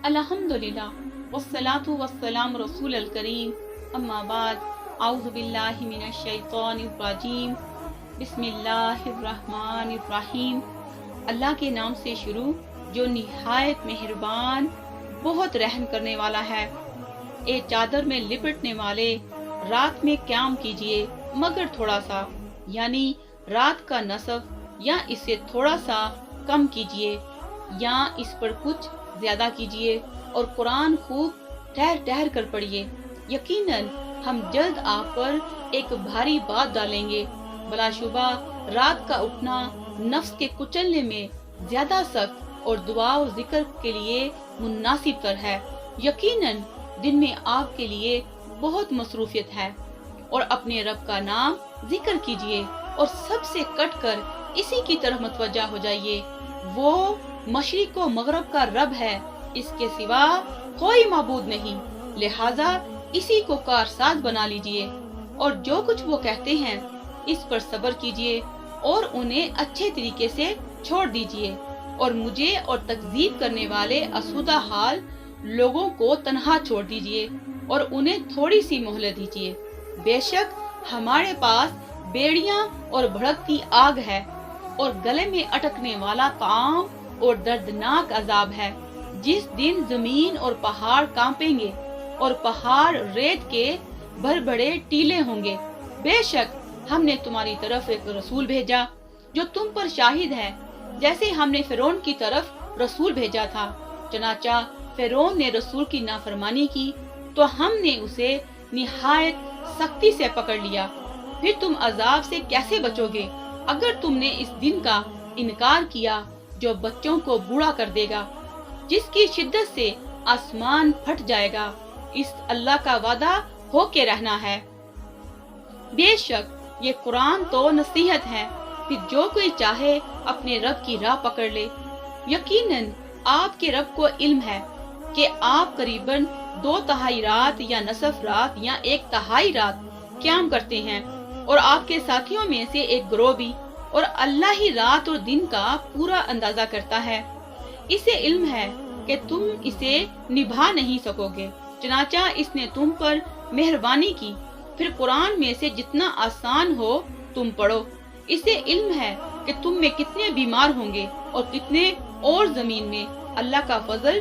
अल्हम्दुलिल्लाह वस्सलातु वस्सलाम रसूल अल करीम अम्मा बाद आऊज़ु बिल्लाहि मिनश शैतानिर रजीम बिस्मिल्लाहिर रहमानिर रहीम। अल्लाह के नाम से शुरू जो निहायत मेहरबान बहुत रहम करने वाला है। ए चादर में लिपटने वाले रात में क़याम कीजिए मगर थोड़ा सा, यानी रात का नसफ या इससे थोड़ा सा कम कीजिए या इस पर कुछ ज्यादा कीजिए और कुरान खूब ठहर ठहर कर पढ़िए। यकीनन हम जल्द आप पर एक भारी बात डालेंगे। बलाशुबा रात का उठना नफ्स के कुचलने में ज्यादा सख्त और दुआ और जिक्र के लिए मुनासिब तर है। यकीनन दिन में आपके लिए बहुत मसरूफियत है और अपने रब का नाम जिक्र कीजिए और सबसे कट कर इसी की तरफ मुतवज्जा हो जाइए। वो मशरिक व मगरब का रब है, इसके सिवा कोई माबूद नहीं, लिहाजा इसी को कारसाज बना लीजिए और जो कुछ वो कहते हैं इस पर सब्र कीजिए और उन्हें अच्छे तरीके से छोड़ दीजिए और मुझे और तकजीब करने वाले असुदा हाल लोगों को तन्हा छोड़ दीजिए और उन्हें थोड़ी सी मोहलत दीजिए। बेशक हमारे पास बेड़ियां और भड़कती आग है और गले में अटकने वाला ताम और दर्दनाक अजाब है। जिस दिन जमीन और पहाड़ कांपेंगे और पहाड़ रेत के भरबड़े टीले होंगे। बेशक हमने तुम्हारी तरफ एक रसूल भेजा जो तुम पर शाहिद है, जैसे हमने फिरौन की तरफ रसूल भेजा था। चनाचा फिरौन ने रसूल की नाफरमानी की तो हमने उसे निहायत सख्ती से पकड़ लिया। फिर तुम अजाब से कैसे बचोगे अगर तुमने इस दिन का इनकार किया जो बच्चों को बूढ़ा कर देगा, जिसकी शिद्दत से आसमान फट जाएगा। इस अल्लाह का वादा होके रहना है। बेशक ये कुरान तो नसीहत है, फिर जो कोई चाहे अपने रब की राह पकड़ ले। यकीनन आपके रब को इल्म है कि आप करीबन 2/3 रात या नसफ रात या 1/3 रात क़याम करते हैं और आपके साथियों में से एक गिरोह भी, और अल्लाह ही रात और दिन का पूरा अंदाजा करता है। इसे इल्म है कि तुम इसे निभा नहीं सकोगे, चनाचा इसने तुम पर मेहरबानी की। फिर कुरान में से जितना आसान हो तुम पढ़ो। इसे इल्म है कि तुम में कितने बीमार होंगे और कितने और जमीन में अल्लाह का फजल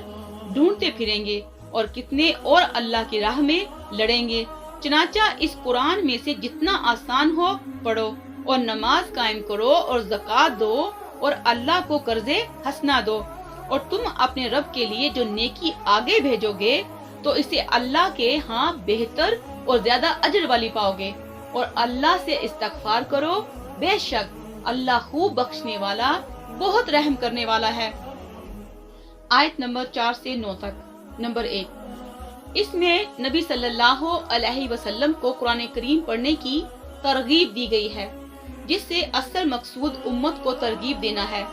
ढूंढते फिरेंगे और कितने और अल्लाह की राह में लड़ेंगे। चनाचा इस कुरान में से जितना आसान हो पढ़ो और नमाज कायम करो और ज़कात दो और अल्लाह को कर्जे हसना दो और तुम अपने रब के लिए जो नेकी आगे भेजोगे तो इसे अल्लाह के यहाँ बेहतर और ज्यादा अजर वाली पाओगे। और अल्लाह से इस्तगफार करो, बेशक अल्लाह खूब बख्शने वाला बहुत रहम करने वाला है। आयत नंबर 4 से 9 तक। नंबर 1, इसमें नबी सल्लल्लाहु अलैहि वसल्लम को कुरान करीम पढ़ने की तरगीब दी गई है, जिससे असल मकसूद उम्मत को तरगीब देना है,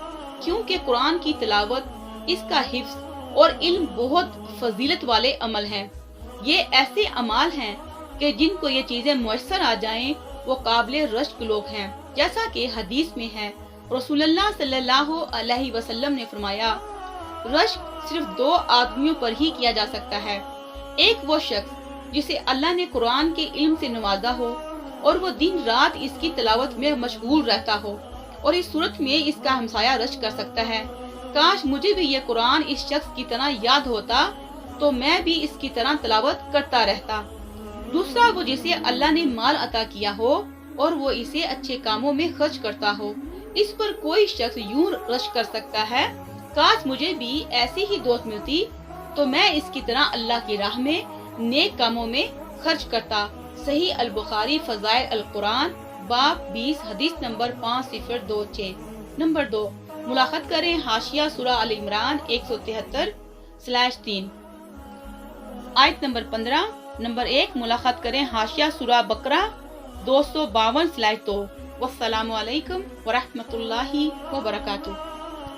क्योंकि कुरान की तिलावत, इसका हिफ्ज और इल्म बहुत फजीलत वाले अमल हैं। ये ऐसे अमाल हैं कि जिनको ये चीजें मुयस्सर आ जाएं वो काबिल रश्क लोग हैं। जैसा कि हदीस में है, रसूलुल्लाह सल्लल्लाहु अलैहि वसल्लम ने फरमाया, रश्क सिर्फ 2 आदमियों पर ही किया जा सकता है। एक वो शख्स जिसे अल्लाह ने कुरान के इल्म से नवाजा हो और वो दिन रात इसकी तिलावत में मशगूल रहता हो, और इस सूरत में इसका हमसाया रश्क कर सकता है। काश मुझे भी ये कुरान इस शख्स की तरह याद होता तो मैं भी इसकी तरह तिलावत करता रहता। दूसरा वो जिसे अल्लाह ने माल अता किया हो और वो इसे अच्छे कामों में खर्च करता हो। इस पर कोई शख्स यूं रश्क कर सकता है, काश मुझे भी ऐसी ही दोस्त मिलती तो मैं इसकी तरह अल्लाह की राह में नेक कामों में खर्च करता। सही अल बुखारी फज़ाइल अल कुरान बाब 20 हदीस नंबर 5026। नंबर 2, मुलाकात करें हाशिया सूरा अल इमरान 173/3। आयत नंबर 15। नंबर 1, मुलाकात करें हाशिया सूरा बकरा 252/2। वस्सलामु अलैकुम व रहमतुल्लाहि व बरकातुहू।